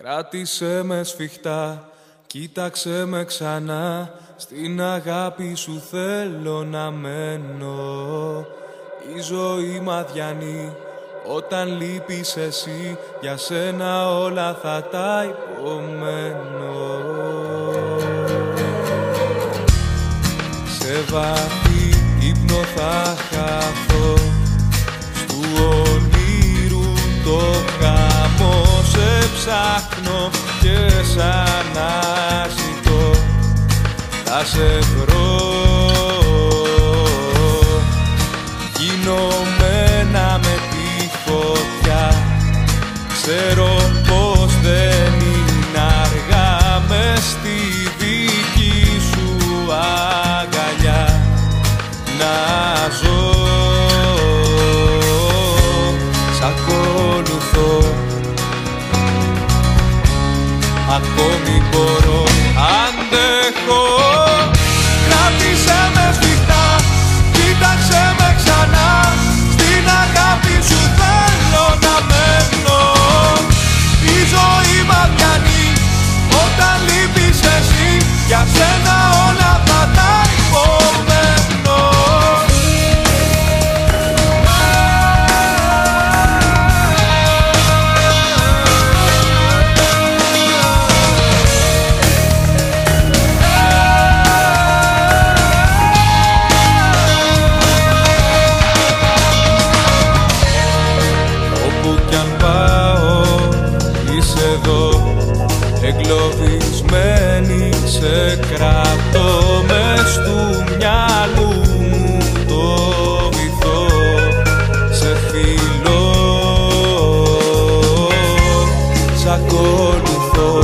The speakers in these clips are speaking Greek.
Κράτησέ με σφιχτά, κοίταξέ με ξανά. Στην αγάπη σου θέλω να μένω. Η ζωή μαδιανή, όταν λείπεις εσύ, για σένα όλα θα τα υπομένω. Σε βαθύ ύπνο θα χαθώ, στου ονείρου το χαμό. Σε ψάχνω και σαν να ζητώ, θα σε βρω. Γίνομαι ένα με τη φωτιά, ξέρω πως δεν είναι αργά. Μες στη δική σου αγκαλιά να ζω. Σ' ακολουθώ, ακόμη μπορώ, αντέχω. Κράτησέ με σφιχτά, κοίταξέ με ξανά. Στην αγάπη σου θέλω να μένω. Η ζωή μαδιανή, όταν λείπεις εσύ, για σένα όλα θα τα υπομένω. Εγκλωβισμένη σε κρατώ, μες του μυαλού μου το βυθό. Σε φιλώ, σ' ακολουθώ,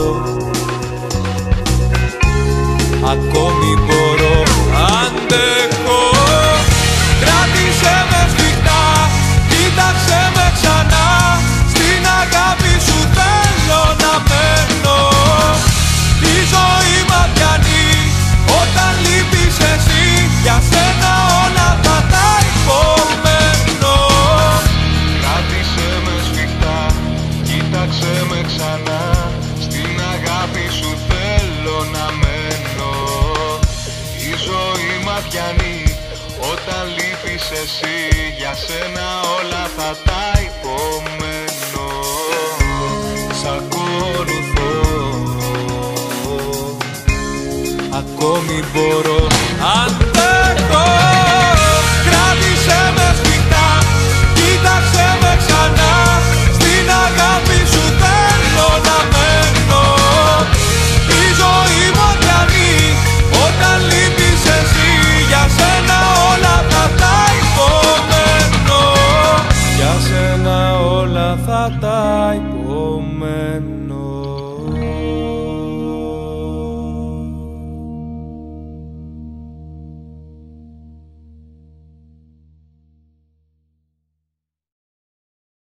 ακόμη μπορώ, αντέχω. Κράτησέ με σφιχτά, κοίταξέ με ξανά. Στην αγάπη σου θέλω να μένω. Η ζωή μαδιανή, όταν λείπεις εσύ, για σένα όλα θα τα υπομένω. Κράτησέ με σφιχτά, κοίταξέ με ξανά. Στην αγάπη σου θέλω να μένω. Η ζωή μαδιανή, όταν λείπεις εσύ, για σένα όλα θα τα υπομένω. Σ' ακολουθώ, ακόμη μπορώ, αντέχω. Κράτησέ με σφιχτά, κοίταξέ με ξανά. Στην αγάπη σου θέλω να μένω. Η ζωή μαδιανή, όταν λείπεις εσύ, για σένα όλα θα τα υπομένω. Για σένα όλα θα τα υπομένω.